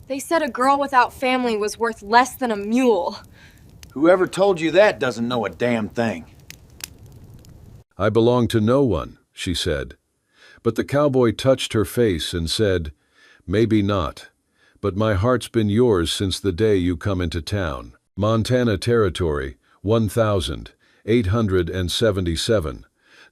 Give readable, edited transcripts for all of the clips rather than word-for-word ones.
They said a girl without family was worth less than a mule. Whoever told you that doesn't know a damn thing. I belong to no one, she said. But the cowboy touched her face and said, maybe not, but my heart's been yours since the day you come into town. Montana Territory, 1,877.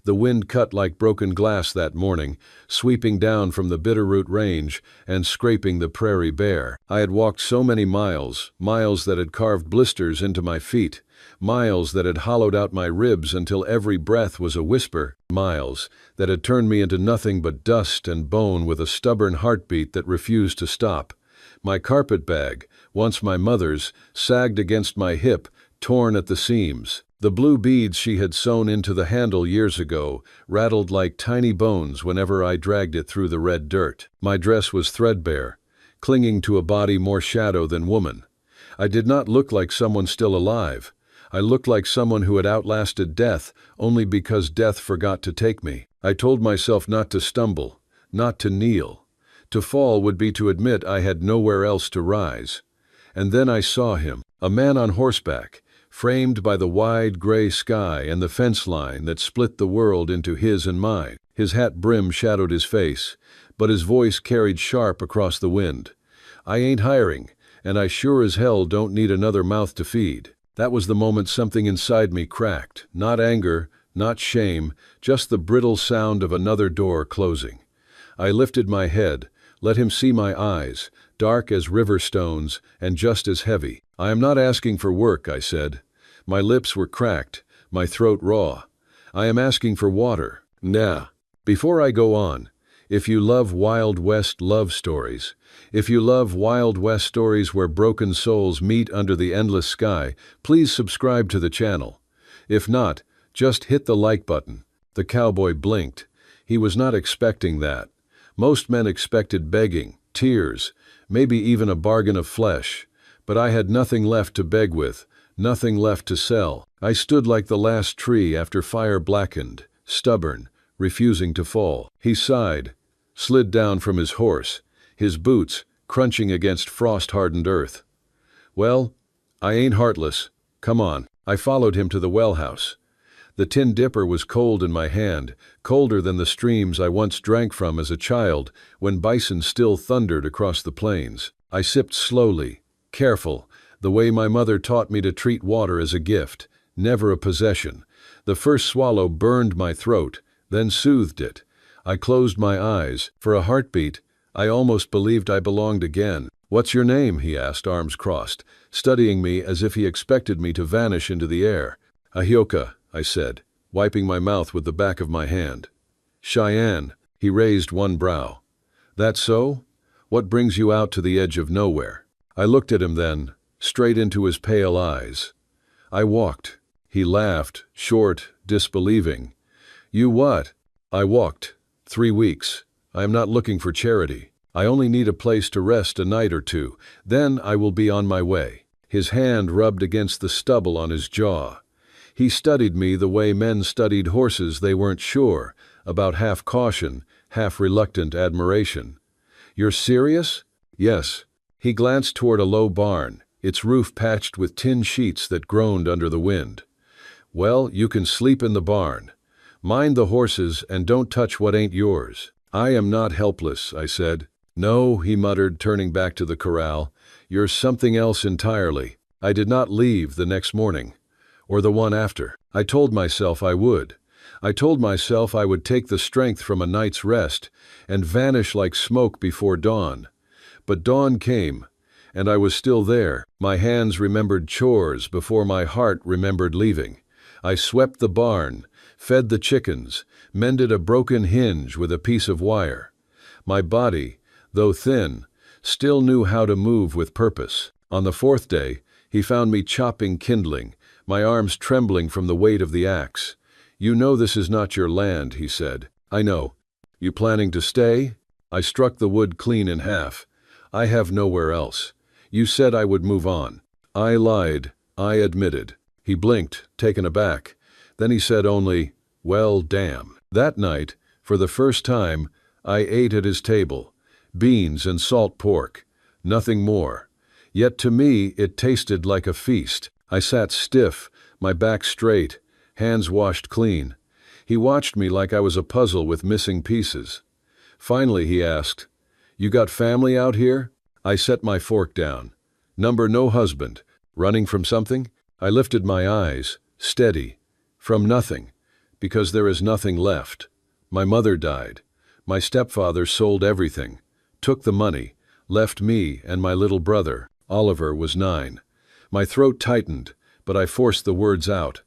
The wind cut like broken glass that morning, sweeping down from the Bitterroot Range and scraping the prairie bare. I had walked so many miles, miles that had carved blisters into my feet, miles that had hollowed out my ribs until every breath was a whisper, miles that had turned me into nothing but dust and bone with a stubborn heartbeat that refused to stop. My carpet bag, once my mother's, sagged against my hip, torn at the seams. The blue beads she had sewn into the handle years ago rattled like tiny bones whenever I dragged it through the red dirt. My dress was threadbare, clinging to a body more shadow than woman. I did not look like someone still alive. I looked like someone who had outlasted death only because death forgot to take me. I told myself not to stumble, not to kneel. To fall would be to admit I had nowhere else to rise. And then I saw him, a man on horseback, framed by the wide gray sky and the fence line that split the world into his and mine. His hat brim shadowed his face, but his voice carried sharp across the wind. I ain't hiring, and I sure as hell don't need another mouth to feed. That was the moment something inside me cracked. Not anger, not shame, just the brittle sound of another door closing. I lifted my head, let him see my eyes, dark as river stones and just as heavy. I am not asking for work, I said. My lips were cracked, my throat raw. I am asking for water. Nah. Before I go on, if you love Wild West love stories, if you love Wild West stories where broken souls meet under the endless sky, please subscribe to the channel. If not, just hit the like button. The cowboy blinked. He was not expecting that. Most men expected begging, tears, maybe even a bargain of flesh. But I had nothing left to beg with, nothing left to sell. I stood like the last tree after fire blackened, stubborn, refusing to fall. He sighed, slid down from his horse, his boots crunching against frost-hardened earth. Well, I ain't heartless. Come on. I followed him to the well house. The tin dipper was cold in my hand, colder than the streams I once drank from as a child when bison still thundered across the plains. I sipped slowly, careful, the way my mother taught me to treat water as a gift, never a possession. The first swallow burned my throat, then soothed it. I closed my eyes. For a heartbeat, I almost believed I belonged again. What's your name? He asked, arms crossed, studying me as if he expected me to vanish into the air. Ahioka, I said, wiping my mouth with the back of my hand. Cheyenne, he raised one brow. That so? What brings you out to the edge of nowhere? I looked at him then, straight into his pale eyes. I walked. He laughed, short, disbelieving. You what? I walked. 3 weeks. I am not looking for charity. I only need a place to rest a night or two. Then I will be on my way. His hand rubbed against the stubble on his jaw. He studied me the way men studied horses they weren't sure, about half caution, half reluctant admiration. You're serious? Yes. He glanced toward a low barn, its roof patched with tin sheets that groaned under the wind. Well, you can sleep in the barn. Mind the horses and don't touch what ain't yours. I am not helpless, I said. No, he muttered, turning back to the corral. You're something else entirely. I did not leave the next morning, or the one after. I told myself I would. I told myself I would take the strength from a night's rest and vanish like smoke before dawn. But dawn came, and I was still there. My hands remembered chores before my heart remembered leaving. I swept the barn, fed the chickens, mended a broken hinge with a piece of wire. My body, though thin, still knew how to move with purpose. On the 4th day, he found me chopping kindling, my arms trembling from the weight of the axe. You know this is not your land, he said. I know. You planning to stay? I struck the wood clean in half. I have nowhere else. You said I would move on. I lied. I admitted. He blinked, taken aback. Then he said only, well, damn. That night, for the first time, I ate at his table. Beans and salt pork. nothing more. Yet to me it tasted like a feast. I sat stiff, my back straight, hands washed clean. He watched me like I was a puzzle with missing pieces. Finally he asked, "You got family out here?" I set my fork down. "Number no husband. Running from something?" I lifted my eyes, steady. "From nothing. Because there is nothing left. My mother died. My stepfather sold everything, took the money, left me and my little brother. Oliver was 9. My throat tightened, but I forced the words out.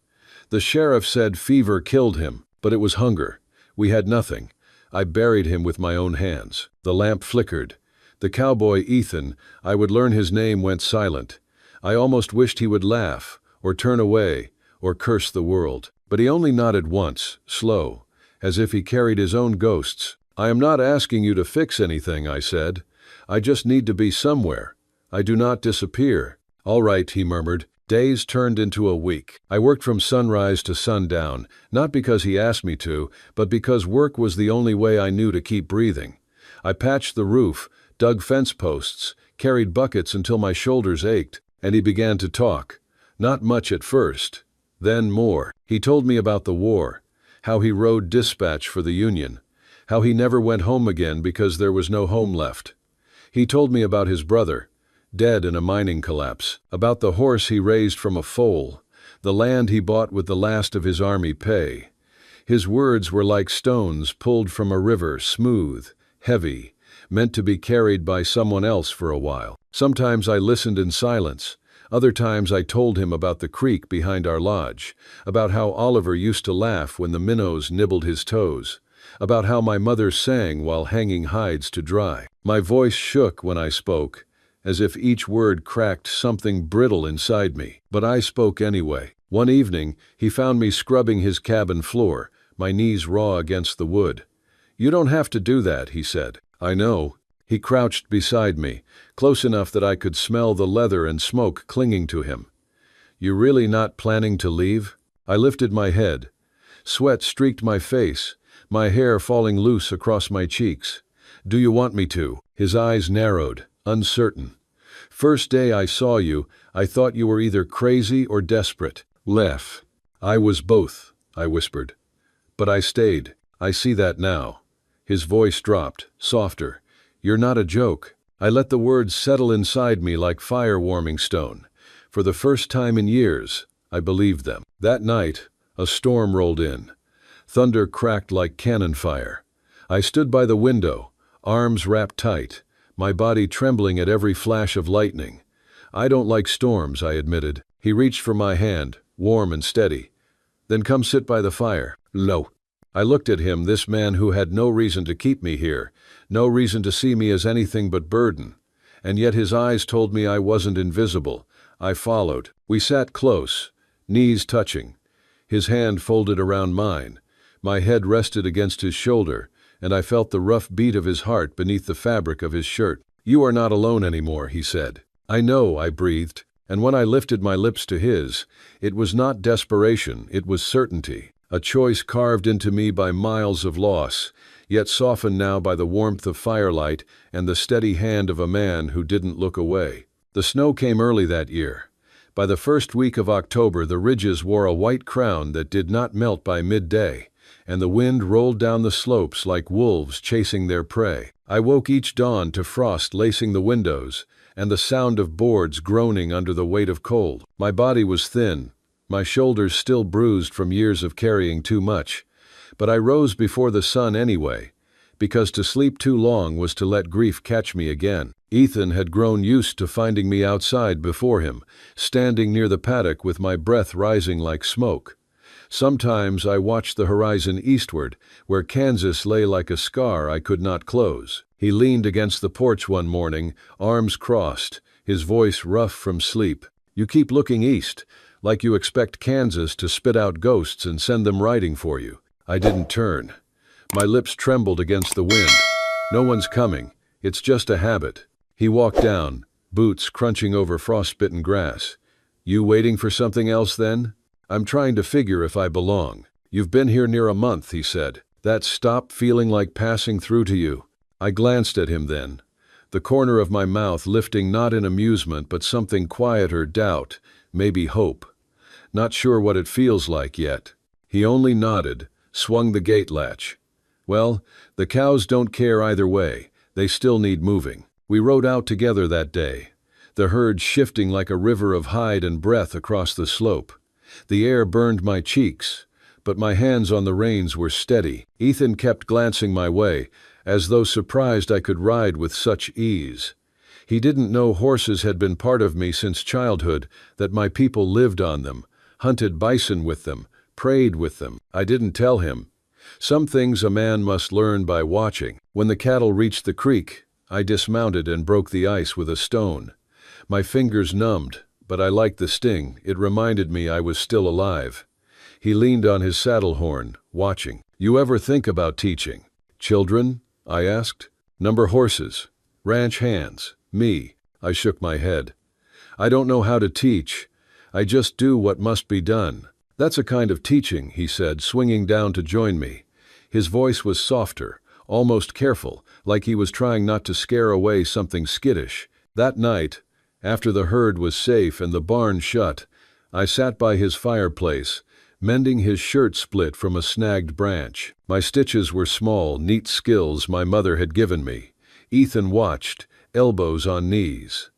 The sheriff said fever killed him, but it was hunger. We had nothing. I buried him with my own hands. The lamp flickered. The cowboy Ethan, I would learn his name, went silent. I almost wished he would laugh, or turn away, or curse the world. But he only nodded once, slow, as if he carried his own ghosts. "I am not asking you to fix anything," I said. "I just need to be somewhere. I do not disappear." "All right," he murmured. Days turned into a week. I worked from sunrise to sundown, not because he asked me to, but because work was the only way I knew to keep breathing. I patched the roof, dug fence posts, carried buckets until my shoulders ached, and he began to talk. Not much at first, then more. He told me about the war, how he rode dispatch for the Union, how he never went home again because there was no home left. He told me about his brother, dead in a mining collapse, about the horse he raised from a foal, the land he bought with the last of his army pay. His words were like stones pulled from a river, smooth, heavy, meant to be carried by someone else for a while. Sometimes I listened in silence. Other times I told him about the creek behind our lodge, about how Oliver used to laugh when the minnows nibbled his toes, about how my mother sang while hanging hides to dry. My voice shook when I spoke, as if each word cracked something brittle inside me, but I spoke anyway. One evening, he found me scrubbing his cabin floor, my knees raw against the wood. "You don't have to do that," he said. "I know." He crouched beside me, close enough that I could smell the leather and smoke clinging to him. "You really not planning to leave?" I lifted my head. Sweat streaked my face, my hair falling loose across my cheeks. "Do you want me to?" His eyes narrowed, uncertain. "First day I saw you, I thought you were either crazy or desperate." "Left." "I was both," I whispered. "But I stayed. I see that now." His voice dropped, softer. "You're not a joke." I let the words settle inside me like fire warming stone. For the first time in years, I believed them. That night, a storm rolled in. Thunder cracked like cannon fire. I stood by the window, arms wrapped tight, my body trembling at every flash of lightning. "I don't like storms," I admitted. He reached for my hand, warm and steady. "Then come sit by the fire." "No." I looked at him, this man who had no reason to keep me here, no reason to see me as anything but burden. And yet his eyes told me I wasn't invisible. I followed. We sat close, knees touching. His hand folded around mine. My head rested against his shoulder, and I felt the rough beat of his heart beneath the fabric of his shirt. "You are not alone anymore," he said. "I know," I breathed, and when I lifted my lips to his, it was not desperation, it was certainty. A choice carved into me by miles of loss, yet softened now by the warmth of firelight and the steady hand of a man who didn't look away. The snow came early that year. By the first week of October, the ridges wore a white crown that did not melt by midday, and the wind rolled down the slopes like wolves chasing their prey. I woke each dawn to frost lacing the windows, and the sound of boards groaning under the weight of cold. My body was thin, my shoulders still bruised from years of carrying too much, but I rose before the sun anyway, because to sleep too long was to let grief catch me again. Ethan had grown used to finding me outside before him, standing near the paddock with my breath rising like smoke. Sometimes I watched the horizon eastward, where Kansas lay like a scar I could not close. He leaned against the porch one morning, arms crossed, his voice rough from sleep. "You keep looking east, like you expect Kansas to spit out ghosts and send them riding for you." I didn't turn. My lips trembled against the wind. "No one's coming. It's just a habit." He walked down, boots crunching over frostbitten grass. "You waiting for something else then?" "I'm trying to figure if I belong." "You've been here near a month," he said. "That stop feeling like passing through to you?" I glanced at him then. the corner of my mouth lifting not in amusement but something quieter, doubt, maybe hope. Not sure what it feels like yet. He only nodded, swung the gate latch. Well, the cows don't care either way. They still need moving. We rode out together that day, the herd shifting like a river of hide and breath across the slope. The air burned my cheeks, but my hands on the reins were steady. Ethan kept glancing my way, as though surprised I could ride with such ease. He didn't know horses had been part of me since childhood, that my people lived on them, hunted bison with them, prayed with them. I didn't tell him. Some things a man must learn by watching. When the cattle reached the creek, I dismounted and broke the ice with a stone. My fingers numbed, but I liked the sting. It reminded me I was still alive. He leaned on his saddle horn, watching. You ever think about teaching? Children? I asked. Number horses. Ranch hands. Me. I shook my head. I don't know how to teach. I just do what must be done. That's a kind of teaching, he said, swinging down to join me. His voice was softer, almost careful, like he was trying not to scare away something skittish. That night, after the herd was safe and the barn shut, I sat by his fireplace, mending his shirt split from a snagged branch. My stitches were small, neat skills my mother had given me. Ethan watched, elbows on knees.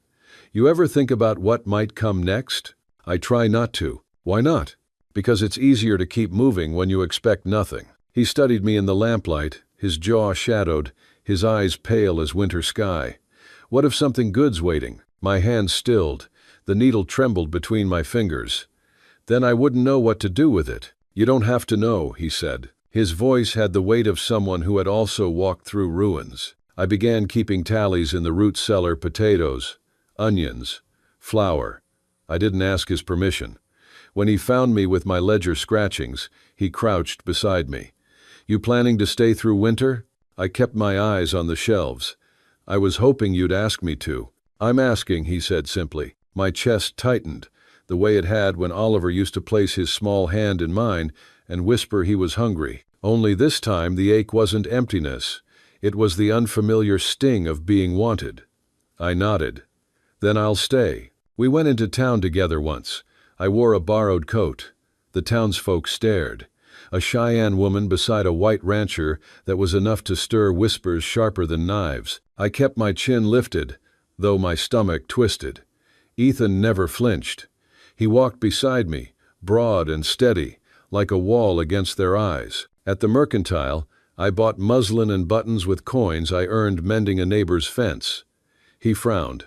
You ever think about what might come next? I try not to. Why not? Because it's easier to keep moving when you expect nothing. He studied me in the lamplight, his jaw shadowed, his eyes pale as winter sky. What if something good's waiting? My hand stilled. The needle trembled between my fingers. Then I wouldn't know what to do with it. You don't have to know, he said. His voice had the weight of someone who had also walked through ruins. I began keeping tallies in the root cellar: potatoes, onions, flour. I didn't ask his permission. When he found me with my ledger scratchings, he crouched beside me. You planning to stay through winter? I kept my eyes on the shelves. I was hoping you'd ask me to. I'm asking, he said simply. My chest tightened, the way it had when Oliver used to place his small hand in mine and whisper he was hungry. Only this time the ache wasn't emptiness. It was the unfamiliar sting of being wanted. I nodded. Then I'll stay. We went into town together once. I wore a borrowed coat. The townsfolk stared. A Cheyenne woman beside a white rancher that was enough to stir whispers sharper than knives. I kept my chin lifted, though my stomach twisted. Ethan never flinched. He walked beside me, broad and steady, like a wall against their eyes. At the mercantile, I bought muslin and buttons with coins I earned mending a neighbor's fence. He frowned.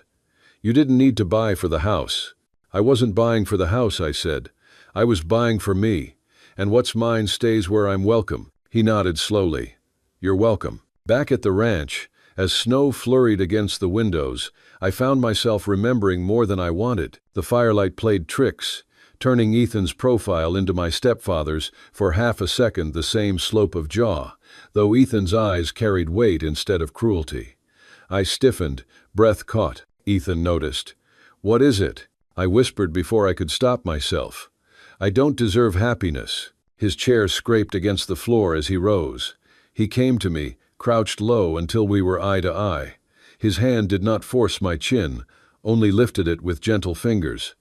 You didn't need to buy for the house. I wasn't buying for the house, I said. I was buying for me, and what's mine stays where I'm welcome. He nodded slowly. You're welcome. Back at the ranch, as snow flurried against the windows, I found myself remembering more than I wanted. The firelight played tricks, turning Ethan's profile into my stepfather's for half a second, the same slope of jaw, though Ethan's eyes carried weight instead of cruelty. I stiffened, breath caught. Ethan noticed. What is it? I whispered before I could stop myself. I don't deserve happiness. His chair scraped against the floor as he rose. He came to me, crouched low until we were eye to eye. His hand did not force my chin, only lifted it with gentle fingers.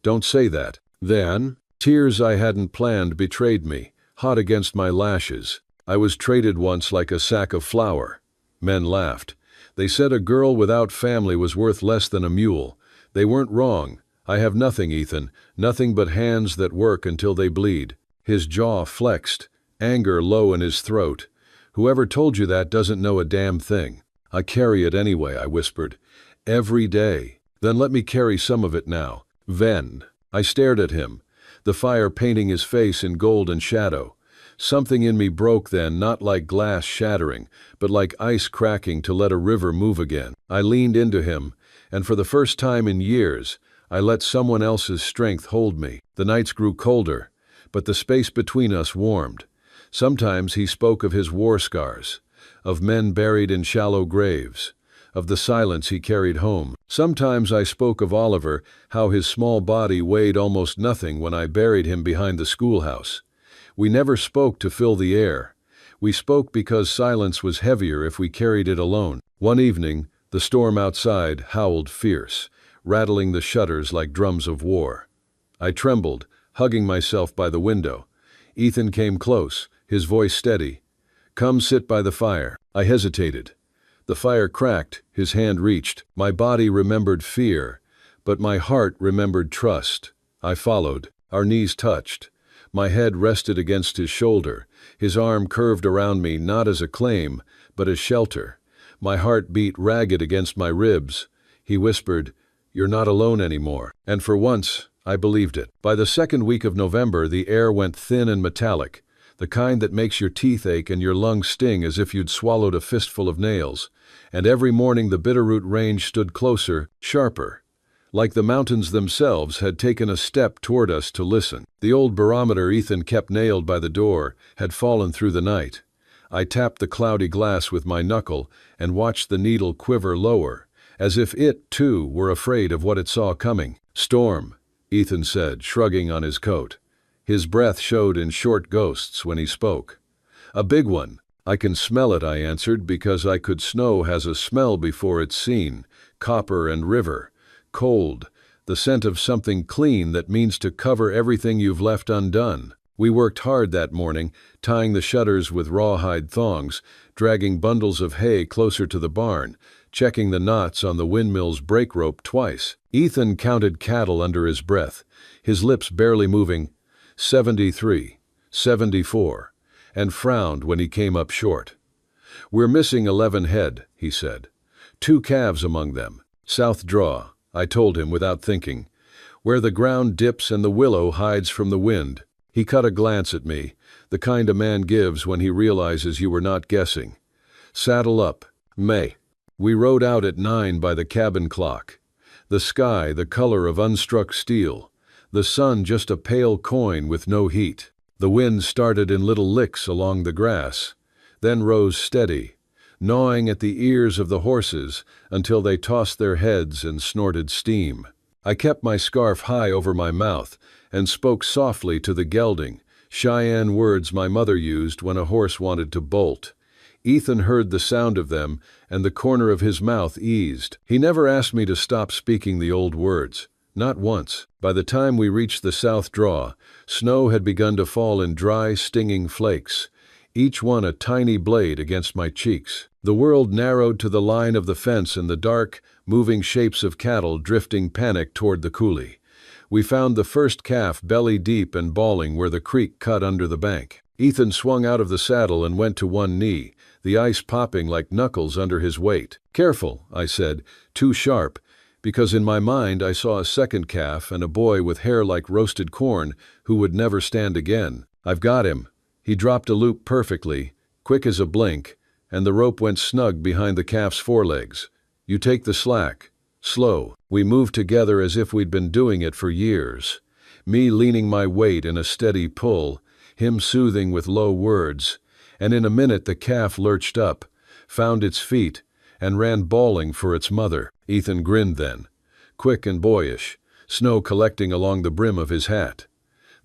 Don't say that. Then, tears I hadn't planned betrayed me, hot against my lashes. I was traded once like a sack of flour. Men laughed. They said a girl without family was worth less than a mule. They weren't wrong. I have nothing, Ethan, nothing but hands that work until they bleed. His jaw flexed, anger low in his throat. Whoever told you that doesn't know a damn thing. I carry it anyway, I whispered. Every day. Then let me carry some of it now. Then. I stared at him, the fire painting his face in gold and shadow. Something in me broke then, not like glass shattering, but like ice cracking to let a river move again. I leaned into him, and for the first time in years, I let someone else's strength hold me. The nights grew colder, but the space between us warmed. Sometimes he spoke of his war scars, of men buried in shallow graves, of the silence he carried home. Sometimes I spoke of Oliver, how his small body weighed almost nothing when I buried him behind the schoolhouse. We never spoke to fill the air. We spoke because silence was heavier if we carried it alone. One evening, The storm outside howled fierce, rattling the shutters like drums of war. I trembled, hugging myself by the window. Ethan came close, his voice steady. "Come sit by the fire." I hesitated. The fire cracked, his hand reached. My body remembered fear, but my heart remembered trust. I followed. Our knees touched. My head rested against his shoulder, his arm curved around me not as a claim, but as shelter. My heart beat ragged against my ribs. He whispered, "You're not alone anymore." And for once, I believed it. By the second week of November, the air went thin and metallic, the kind that makes your teeth ache and your lungs sting as if you'd swallowed a fistful of nails. And every morning the Bitterroot Range stood closer, sharper, like the mountains themselves had taken a step toward us to listen. The old barometer Ethan kept nailed by the door had fallen through the night. I tapped the cloudy glass with my knuckle and watched the needle quiver lower, as if it, too, were afraid of what it saw coming. "Storm," Ethan said, shrugging on his coat. His breath showed in short ghosts when he spoke. "A big one." "I can smell it," I answered, because snow has a smell before it's seen. Copper and river. Cold. The scent of something clean that means to cover everything you've left undone. We worked hard that morning, tying the shutters with rawhide thongs, dragging bundles of hay closer to the barn, checking the knots on the windmill's brake rope twice. Ethan counted cattle under his breath, his lips barely moving. 73, 74, and frowned when he came up short. "We're missing 11 head," he said. "2 calves among them. South draw," I told him without thinking, "where the ground dips and the willow hides from the wind." He cut a glance at me, the kind a man gives when he realizes you were not guessing. "Saddle up, May." We rode out at 9 by the cabin clock. The sky the color of unstruck steel, the sun just a pale coin with no heat. The wind started in little licks along the grass, then rose steady, gnawing at the ears of the horses until they tossed their heads and snorted steam. I kept my scarf high over my mouth and spoke softly to the gelding, Cheyenne words my mother used when a horse wanted to bolt. Ethan heard the sound of them, and the corner of his mouth eased. He never asked me to stop speaking the old words. Not once. By the time we reached the south draw, snow had begun to fall in dry, stinging flakes, each one a tiny blade against my cheeks. The world narrowed to the line of the fence and the dark, moving shapes of cattle drifting panic toward the coulee. We found the first calf belly deep and bawling where the creek cut under the bank. Ethan swung out of the saddle and went to one knee, the ice popping like knuckles under his weight. "Careful," I said, too sharp, because in my mind I saw a second calf and a boy with hair like roasted corn who would never stand again. "I've got him." He dropped a loop perfectly, quick as a blink, and the rope went snug behind the calf's forelegs. "You take the slack. Slow." We moved together as if we'd been doing it for years. Me leaning my weight in a steady pull, him soothing with low words, and in a minute the calf lurched up, found its feet, and ran bawling for its mother. Ethan grinned then, quick and boyish, snow collecting along the brim of his hat.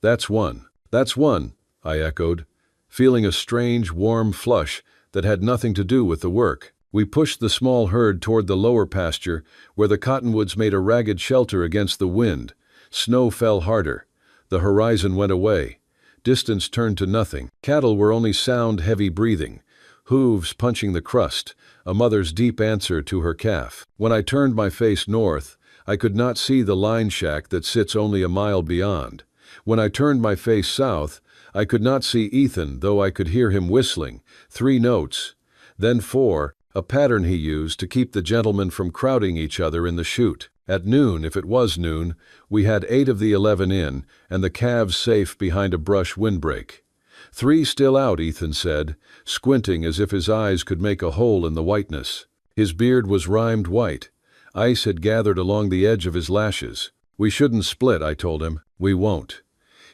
"That's one." "That's one," I echoed, feeling a strange, warm flush that had nothing to do with the work. We pushed the small herd toward the lower pasture, where the cottonwoods made a ragged shelter against the wind. Snow fell harder. The horizon went away. Distance turned to nothing. Cattle were only sound, heavy breathing, hooves punching the crust, a mother's deep answer to her calf. When I turned my face north, I could not see the line shack that sits only a mile beyond. When I turned my face south, I could not see Ethan, though I could hear him whistling, 3 notes, then 4, a pattern he used to keep the gentlemen from crowding each other in the chute. At noon, if it was noon, we had 8 of the 11 in, and the calves safe behind a brush windbreak. 3 still out, Ethan said, squinting as if his eyes could make a hole in the whiteness. His beard was rimed white. Ice had gathered along the edge of his lashes. "We shouldn't split," I told him. "We won't."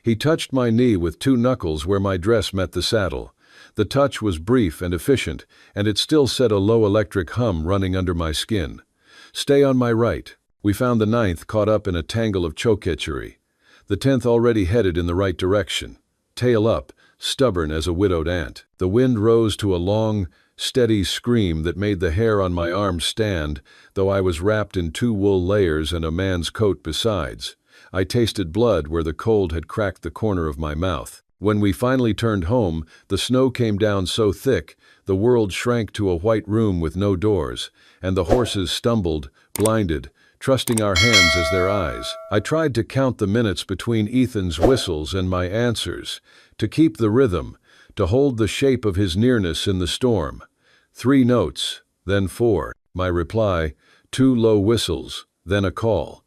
He touched my knee with 2 knuckles where my dress met the saddle. The touch was brief and efficient, and it still set a low electric hum running under my skin. "Stay on my right." We found the 9th caught up in a tangle of chokeetchery. The 10th already headed in the right direction, tail up, stubborn as a widowed ant. The wind rose to a long, steady scream that made the hair on my arm stand, though I was wrapped in 2 wool layers and a man's coat besides. I tasted blood where the cold had cracked the corner of my mouth. When we finally turned home, the snow came down so thick, the world shrank to a white room with no doors, and the horses stumbled, blinded, trusting our hands as their eyes. I tried to count the minutes between Ethan's whistles and my answers, to keep the rhythm, to hold the shape of his nearness in the storm. 3 notes, then 4. My reply, 2 low whistles, then a call.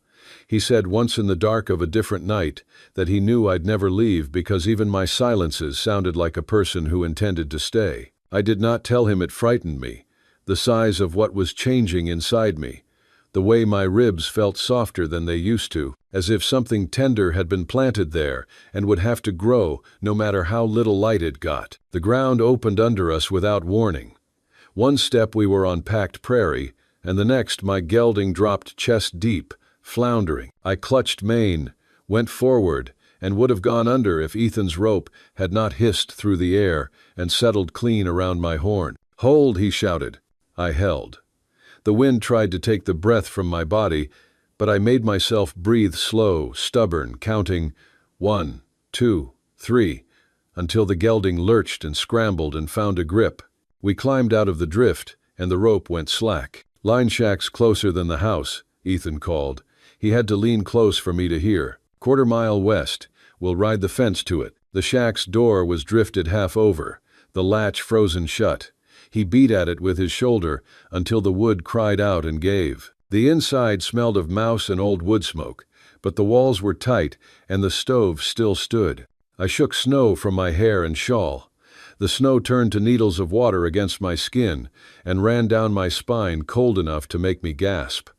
He said once in the dark of a different night that he knew I'd never leave because even my silences sounded like a person who intended to stay. I did not tell him it frightened me, the size of what was changing inside me, the way my ribs felt softer than they used to, as if something tender had been planted there and would have to grow no matter how little light it got. The ground opened under us without warning. One step we were on packed prairie, and the next my gelding dropped chest deep, floundering. I clutched mane, went forward, and would have gone under if Ethan's rope had not hissed through the air and settled clean around my horn. "Hold," he shouted. I held. The wind tried to take the breath from my body, but I made myself breathe slow, stubborn, counting 1, 2, 3, until the gelding lurched and scrambled and found a grip. We climbed out of the drift, and the rope went slack. "Line shack's closer than the house," Ethan called. He had to lean close for me to hear. "1/4 mile west. We'll ride the fence to it." The shack's door was drifted half over, the latch frozen shut. He beat at it with his shoulder until the wood cried out and gave. The inside smelled of mouse and old wood smoke, but the walls were tight and the stove still stood. I shook snow from my hair and shawl. The snow turned to needles of water against my skin and ran down my spine cold enough to make me gasp.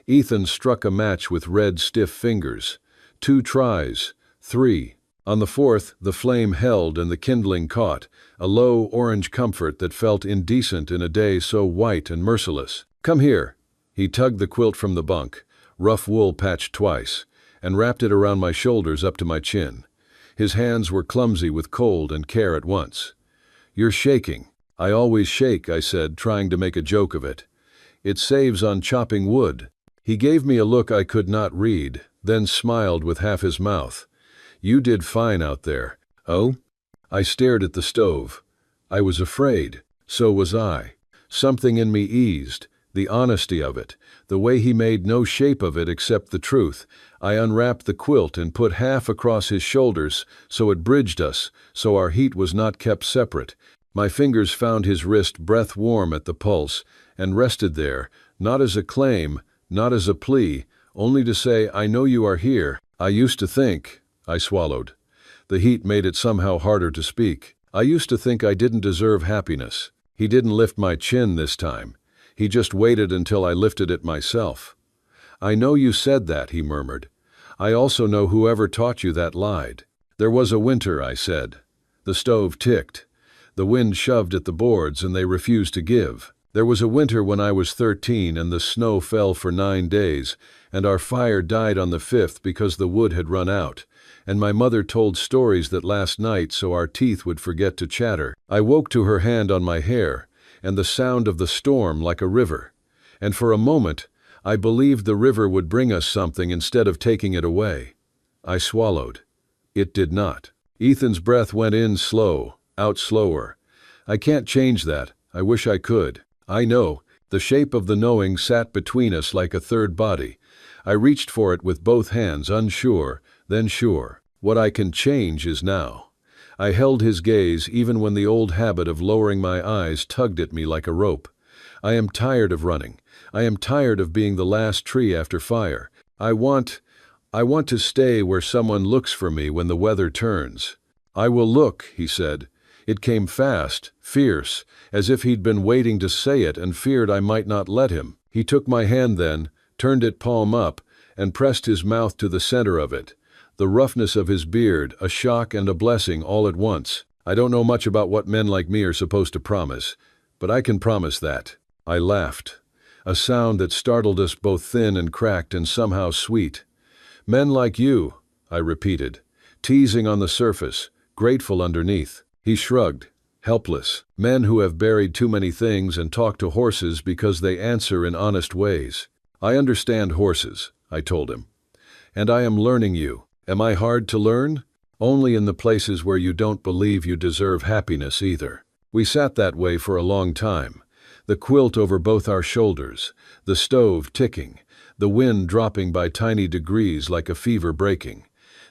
Ethan struck a match with red, stiff fingers. 2 tries, 3. On the 4th, the flame held and the kindling caught, a low orange comfort that felt indecent in a day so white and merciless. "Come here." He tugged the quilt from the bunk, rough wool patched twice, and wrapped it around my shoulders up to my chin. His hands were clumsy with cold and care at once. "You're shaking." "I always shake," I said, trying to make a joke of it. "It saves on chopping wood." He gave me a look I could not read, then smiled with half his mouth. "You did fine out there." "Oh?" I stared at the stove. I was afraid. So was I. Something in me eased, the honesty of it, the way he made no shape of it except the truth. I unwrapped the quilt and put half across his shoulders so it bridged us, so our heat was not kept separate. My fingers found his wrist breath warm at the pulse and rested there, not as a claim, not as a plea, only to say, "I know you are here." "I used to think," I swallowed. The heat made it somehow harder to speak. "I used to think I didn't deserve happiness." He didn't lift my chin this time. He just waited until I lifted it myself. "I know you said that," he murmured. "I also know whoever taught you that lied." "There was a winter," I said. The stove ticked. The wind shoved at the boards and they refused to give. "There was a winter when I was 13 and the snow fell for 9 days, and our fire died on the 5th because the wood had run out, and my mother told stories that last night so our teeth would forget to chatter." I woke to her hand on my hair, and the sound of the storm like a river. And for a moment, I believed the river would bring us something instead of taking it away. I swallowed. It did not. Ethan's breath went in slow, out slower. "I can't change that. I wish I could." "I know." The shape of the knowing sat between us like a third body. I reached for it with both hands, unsure, then sure. "What I can change is now." I held his gaze even when the old habit of lowering my eyes tugged at me like a rope. "I am tired of running. I am tired of being the last tree after fire. I want to stay where someone looks for me when the weather turns." "I will look," he said. It came fast, fierce, as if he'd been waiting to say it and feared I might not let him. He took my hand then, turned it palm up, and pressed his mouth to the center of it. The roughness of his beard, a shock and a blessing all at once. "I don't know much about what men like me are supposed to promise, but I can promise that." I laughed. A sound that startled us both, thin and cracked and somehow sweet. "Men like you," I repeated, teasing on the surface, grateful underneath. He shrugged. helpless. Men who have buried too many things and talk to horses because they answer in honest ways. I understand horses, I told him. And I am learning you. Am I hard to learn? Only in the places where you don't believe you deserve happiness either. We sat that way for a long time, the quilt over both our shoulders, the stove ticking, the wind dropping by tiny degrees like a fever breaking.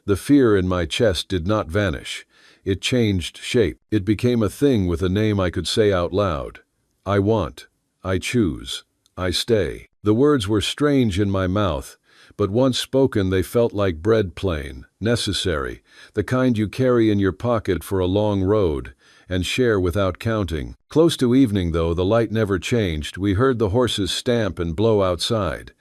The fear in my chest did not vanish. It changed shape. It became a thing with a name I could say out loud. I want. I choose. I stay. The words were strange in my mouth, but once spoken they felt like bread plain, necessary, the kind you carry in your pocket for a long road and share without counting. Close to evening, though, the light never changed. We heard the horses stamp and blow outside.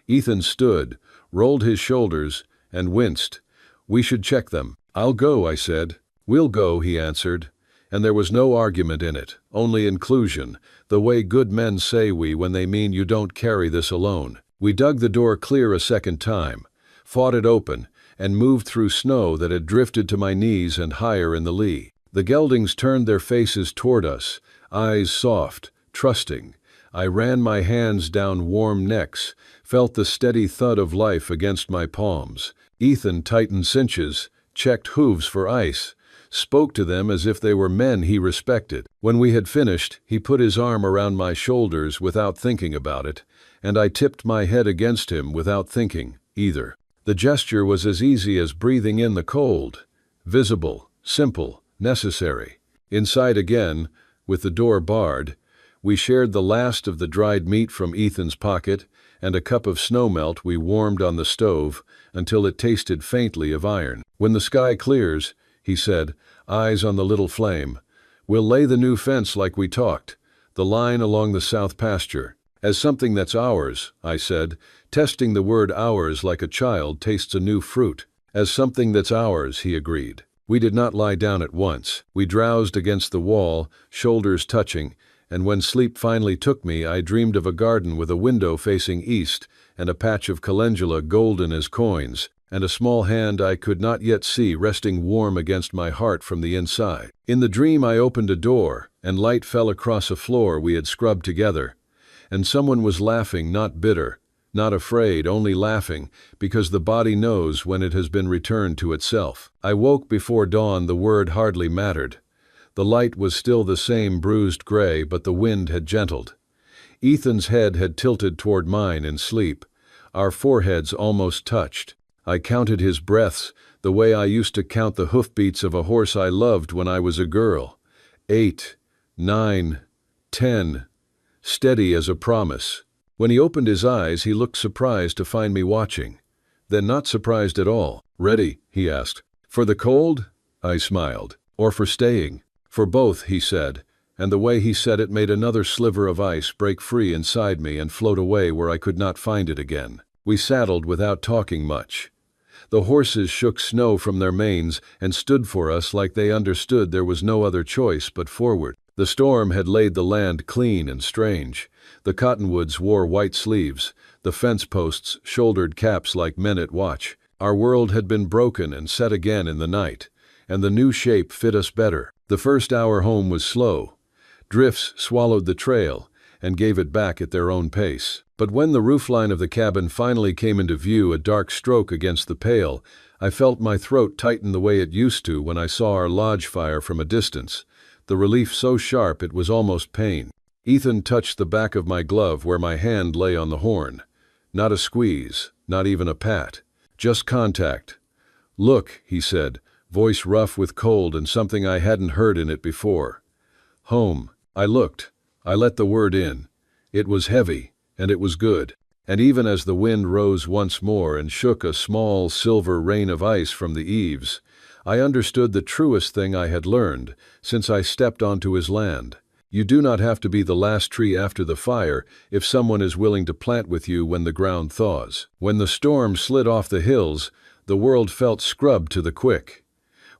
Ethan stood, rolled his shoulders, and winced. We should check them. I'll go, I said. We'll go, he answered. And there was no argument in it, only inclusion, the way good men say we when they mean you don't carry this alone. We dug the door clear a second time, fought it open, and moved through snow that had drifted to my knees and higher in the lee. The geldings turned their faces toward us, eyes soft, trusting. I ran my hands down warm necks, felt the steady thud of life against my palms. Ethan tightened cinches, checked hooves for ice, spoke to them as if they were men he respected. When we had finished, he put his arm around my shoulders without thinking about it, and I tipped my head against him without thinking, either. The gesture was as easy as breathing in the cold. Visible, simple, necessary. Inside again, with the door barred, we shared the last of the dried meat from Ethan's pocket and a cup of snowmelt we warmed on the stove until it tasted faintly of iron. When the sky clears, he said, eyes on the little flame, we'll lay the new fence like we talked, the line along the south pasture. As something that's ours, I said, testing the word ours like a child tastes a new fruit. As something that's ours, he agreed. We did not lie down at once. We drowsed against the wall, shoulders touching, and when sleep finally took me, I dreamed of a garden with a window facing east and a patch of calendula golden as coins, and a small hand I could not yet see resting warm against my heart from the inside. In the dream I opened a door, and light fell across a floor we had scrubbed together. And someone was laughing, not bitter, not afraid, only laughing, because the body knows when it has been returned to itself. I woke before dawn. The word hardly mattered. The light was still the same bruised gray, but the wind had gentled. Ethan's head had tilted toward mine in sleep. Our foreheads almost touched. I counted his breaths, the way I used to count the hoofbeats of a horse I loved when I was a girl. 8, 9, 10. Steady as a promise. When he opened his eyes, he looked surprised to find me watching. Then not surprised at all. Ready? He asked. For the cold? I smiled. Or for staying? For both, he said, and the way he said it made another sliver of ice break free inside me and float away where I could not find it again. We saddled without talking much. The horses shook snow from their manes and stood for us like they understood there was no other choice but forward. The storm had laid the land clean and strange. The cottonwoods wore white sleeves, the fence posts shouldered caps like men at watch. Our world had been broken and set again in the night, and the new shape fit us better. The first hour home was slow. Drifts swallowed the trail and gave it back at their own pace. But when the roofline of the cabin finally came into view, a dark stroke against the pale, I felt my throat tighten the way it used to when I saw our lodge fire from a distance, the relief so sharp it was almost pain. Ethan touched the back of my glove where my hand lay on the horn. Not a squeeze, not even a pat. Just contact. Look, he said, voice rough with cold and something I hadn't heard in it before. Home. I looked. I let the word in. It was heavy, and it was good. And even as the wind rose once more and shook a small silver rain of ice from the eaves, I understood the truest thing I had learned since I stepped onto his land. You do not have to be the last tree after the fire if someone is willing to plant with you when the ground thaws. When the storm slid off the hills, the world felt scrubbed to the quick.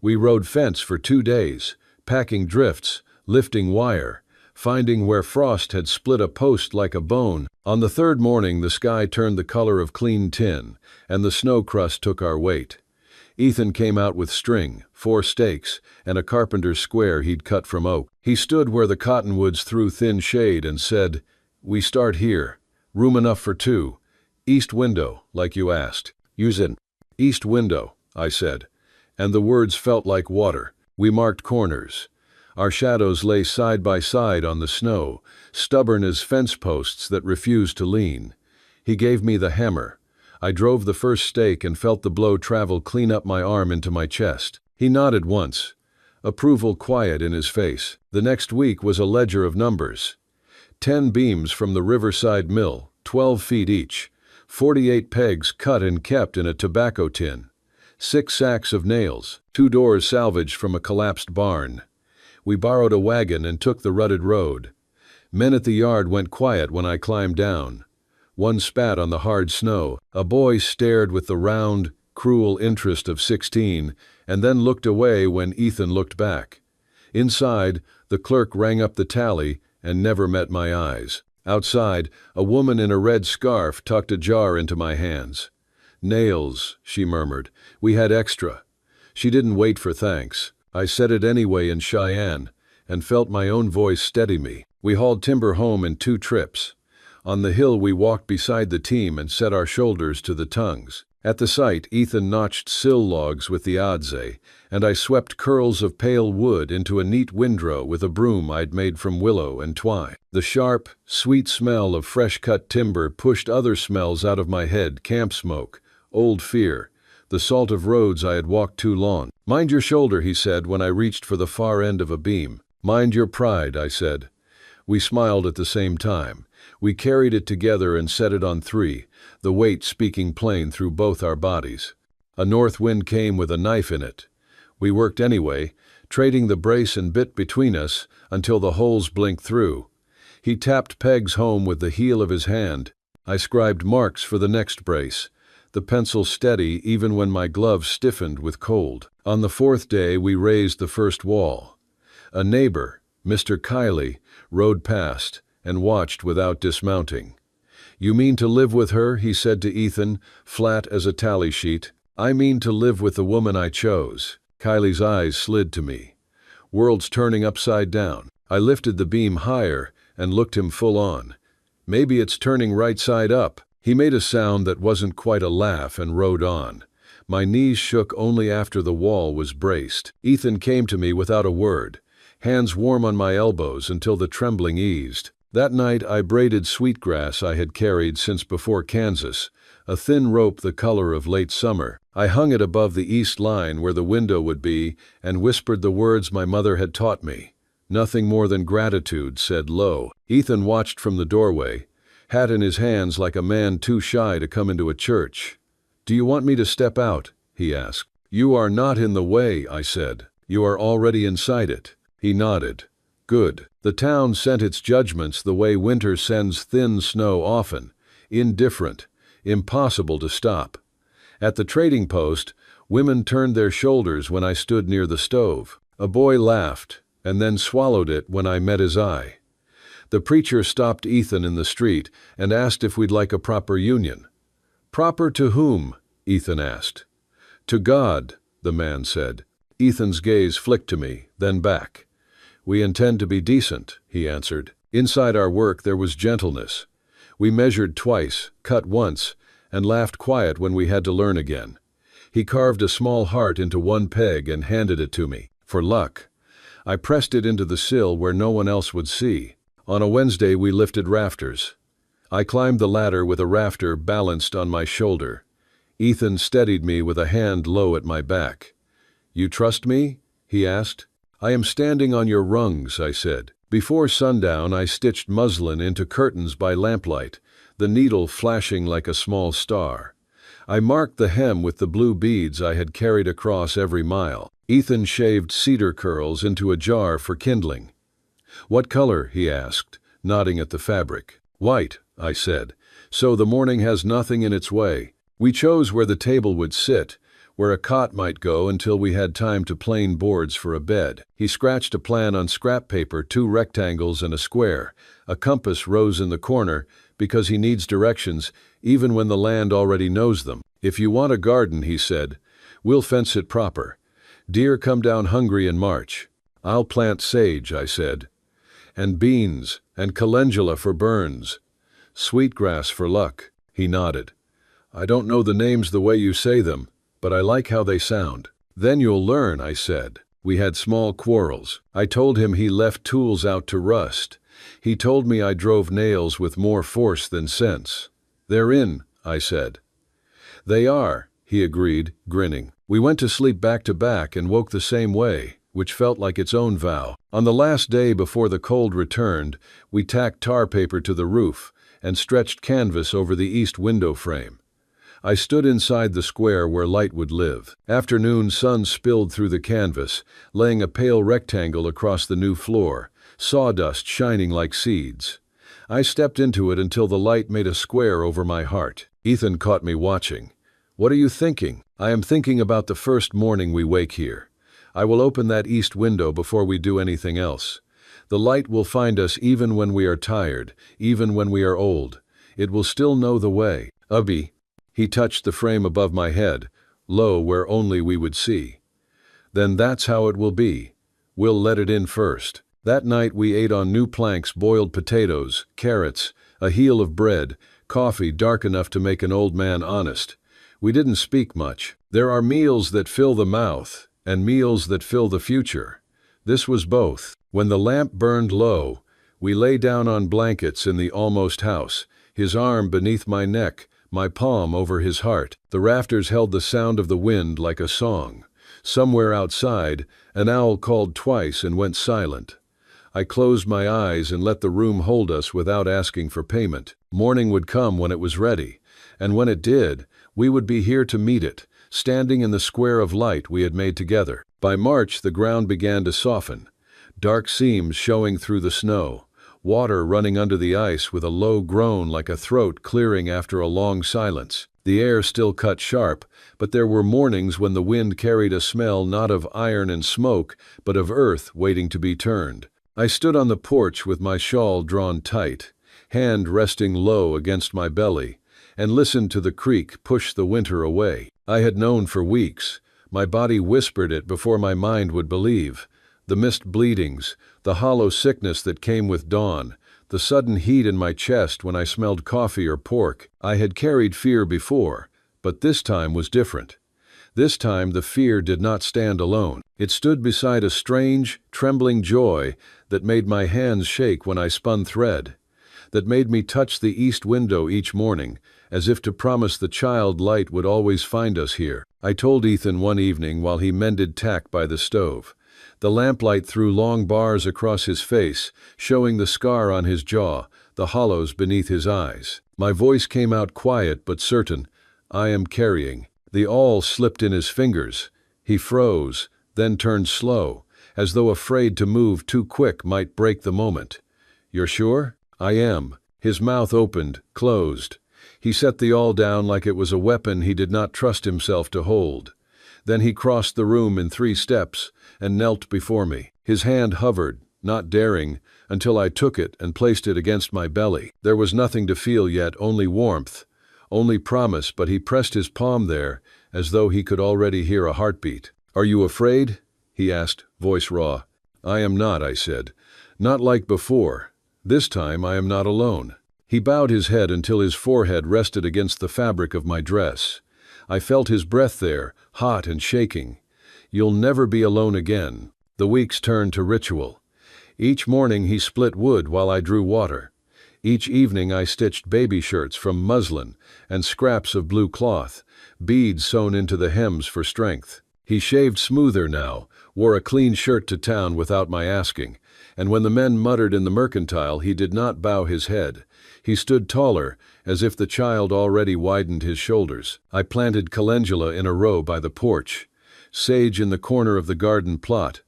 We rode fence for 2 days, packing drifts, lifting wire, finding where frost had split a post like a bone. On the third morning, the sky turned the color of clean tin, and the snow crust took our weight. Ethan came out with string, 4 stakes, and a carpenter's square he'd cut from oak. He stood where the cottonwoods threw thin shade and said, "We start here. Room enough for 2. East window, like you asked." "Use it." "East window," I said, and the words felt like water. We marked corners. Our shadows lay side by side on the snow, stubborn as fence posts that refused to lean. He gave me the hammer. I drove the first stake and felt the blow travel clean up my arm into my chest. He nodded once, approval quiet in his face. The next week was a ledger of numbers. 10 beams from the Riverside Mill, 12 feet each, 48 pegs cut and kept in a tobacco tin, 6 sacks of nails, 2 doors salvaged from a collapsed barn. We borrowed a wagon and took the rutted road. Men at the yard went quiet when I climbed down. One spat on the hard snow. A boy stared with the round, cruel interest of 16, and then looked away when Ethan looked back. Inside, the clerk rang up the tally and never met my eyes. Outside, a woman in a red scarf tucked a jar into my hands. "Nails," she murmured. "We had extra." She didn't wait for thanks. I said it anyway in Cheyenne, and felt my own voice steady me. We hauled timber home in 2 trips. On the hill we walked beside the team and set our shoulders to the tongues. At the site, Ethan notched sill logs with the adze, and I swept curls of pale wood into a neat windrow with a broom I'd made from willow and twine. The sharp, sweet smell of fresh-cut timber pushed other smells out of my head: camp smoke, old fear, the salt of roads I had walked too long. "Mind your shoulder," he said when I reached for the far end of a beam. "Mind your pride," I said. We smiled at the same time. We carried it together and set it on 3, the weight speaking plain through both our bodies. A north wind came with a knife in it. We worked anyway, trading the brace and bit between us until the holes blinked through. He tapped pegs home with the heel of his hand. I scribed marks for the next brace, the pencil steady even when my gloves stiffened with cold. On the 4th day we raised the first wall. A neighbor, Mr. Kiley, rode past and watched without dismounting. "You mean to live with her?" he said to Ethan, flat as a tally sheet. "I mean to live with the woman I chose." Kiley's eyes slid to me. Worlds turning upside down. I lifted the beam higher and looked him full on. "Maybe it's turning right side up." He made a sound that wasn't quite a laugh and rode on. My knees shook only after the wall was braced. Ethan came to me without a word, hands warm on my elbows until the trembling eased. That night I braided sweetgrass I had carried since before Kansas, a thin rope the color of late summer. I hung it above the east line where the window would be and whispered the words my mother had taught me. "Nothing more than gratitude," said low. Ethan watched from the doorway, hat in his hands like a man too shy to come into a church. "Do you want me to step out?" he asked. "You are not in the way," I said. "You are already inside it." He nodded. "Good." The town sent its judgments the way winter sends thin snow often, indifferent, impossible to stop. At the trading post, women turned their shoulders when I stood near the stove. A boy laughed, and then swallowed it when I met his eye. The preacher stopped Ethan in the street and asked if we'd like a proper union. "Proper to whom?" Ethan asked. "To God," the man said. Ethan's gaze flicked to me, then back. "We intend to be decent," he answered. Inside our work there was gentleness. We measured twice, cut once, and laughed quiet when we had to learn again. He carved a small heart into one peg and handed it to me. For luck. I pressed it into the sill where no one else would see. On a Wednesday we lifted rafters. I climbed the ladder with a rafter balanced on my shoulder. Ethan steadied me with a hand low at my back. "You trust me?" he asked. "I am standing on your rungs," I said. Before sundown I stitched muslin into curtains by lamplight, the needle flashing like a small star. I marked the hem with the blue beads I had carried across every mile. Ethan shaved cedar curls into a jar for kindling. "What color?" he asked, nodding at the fabric. "White," I said, "so the morning has nothing in its way." We chose where the table would sit, where a cot might go until we had time to plane boards for a bed. He scratched a plan on scrap paper, 2 rectangles and a square. A compass rose in the corner because he needs directions even when the land already knows them. "If you want a garden," he said, We'll fence it proper. Deer come down hungry in March. I'll plant sage, I said. And beans, and calendula for burns. Sweetgrass for luck, he nodded. I don't know the names the way you say them, but I like how they sound. Then you'll learn, I said. We had small quarrels. I told him he left tools out to rust. He told me I drove nails with more force than sense. They're in, I said. They are, he agreed, grinning. We went to sleep back to back and woke the same way, which felt like its own vow. On the last day before the cold returned, we tacked tar paper to the roof and stretched canvas over the east window frame. I stood inside the square where light would live. Afternoon sun spilled through the canvas, laying a pale rectangle across the new floor, sawdust shining like seeds. I stepped into it until the light made a square over my heart. Ethan caught me watching. What are you thinking? I am thinking about the first morning we wake here. I will open that east window before we do anything else. The light will find us even when we are tired, even when we are old. It will still know the way. Ubby. He touched the frame above my head, low where only we would see. Then that's how it will be. We'll let it in first. That night we ate on new planks boiled potatoes, carrots, a heel of bread, coffee dark enough to make an old man honest. We didn't speak much. There are meals that fill the mouth, and meals that fill the future. This was both. When the lamp burned low, we lay down on blankets in the almost house, his arm beneath my neck, my palm over his heart. The rafters held the sound of the wind like a song. Somewhere outside, an owl called twice and went silent. I closed my eyes and let the room hold us without asking for payment. Morning would come when it was ready, and when it did, we would be here to meet it, standing in the square of light we had made together. By March, the ground began to soften, dark seams showing through the snow, water running under the ice with a low groan like a throat clearing after a long silence. The air still cut sharp, but there were mornings when the wind carried a smell not of iron and smoke, but of earth waiting to be turned. I stood on the porch with my shawl drawn tight, hand resting low against my belly, and listened to the creek push the winter away. I had known for weeks. My body whispered it before my mind would believe. The missed bleedings, the hollow sickness that came with dawn, the sudden heat in my chest when I smelled coffee or pork. I had carried fear before, but this time was different. This time the fear did not stand alone. It stood beside a strange, trembling joy that made my hands shake when I spun thread, that made me touch the east window each morning, as if to promise the child light would always find us here. I told Ethan one evening while he mended tack by the stove. The lamplight threw long bars across his face, showing the scar on his jaw, the hollows beneath his eyes. My voice came out quiet but certain. I am carrying. The awl slipped in his fingers. He froze, then turned slow, as though afraid to move too quick might break the moment. You're sure? I am. His mouth opened, closed. He set the awl down like it was a weapon he did not trust himself to hold. Then he crossed the room in 3 steps and knelt before me. His hand hovered, not daring, until I took it and placed it against my belly. There was nothing to feel yet, only warmth, only promise, but he pressed his palm there as though he could already hear a heartbeat. Are you afraid? He asked, voice raw. I am not, I said. Not like before. This time I am not alone. He bowed his head until his forehead rested against the fabric of my dress. I felt his breath there, hot and shaking. You'll never be alone again. The weeks turned to ritual. Each morning he split wood while I drew water. Each evening I stitched baby shirts from muslin and scraps of blue cloth, beads sewn into the hems for strength. He shaved smoother now, wore a clean shirt to town without my asking, and when the men muttered in the mercantile, he did not bow his head. He stood taller, as if the child already widened his shoulders. I planted calendula in a row by the porch, sage in the corner of the garden plot,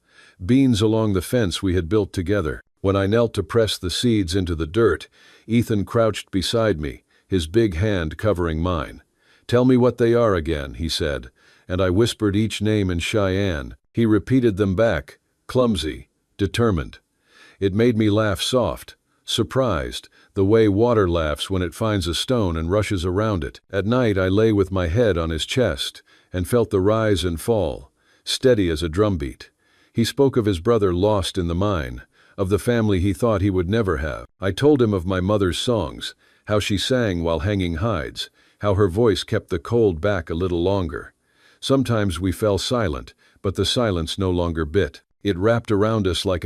beans along the fence we had built together. When I knelt to press the seeds into the dirt, Ethan crouched beside me, his big hand covering mine. Tell me what they are again, he said, and I whispered each name in Cheyenne. He repeated them back, clumsy, determined. It made me laugh soft, surprised, the way water laughs when it finds a stone and rushes around it. At night I lay with my head on his chest, and felt the rise and fall, steady as a drumbeat. He spoke of his brother lost in the mine, of the family he thought he would never have. I told him of my mother's songs, how she sang while hanging hides, how her voice kept the cold back a little longer. Sometimes we fell silent, but the silence no longer bit. It wrapped around us like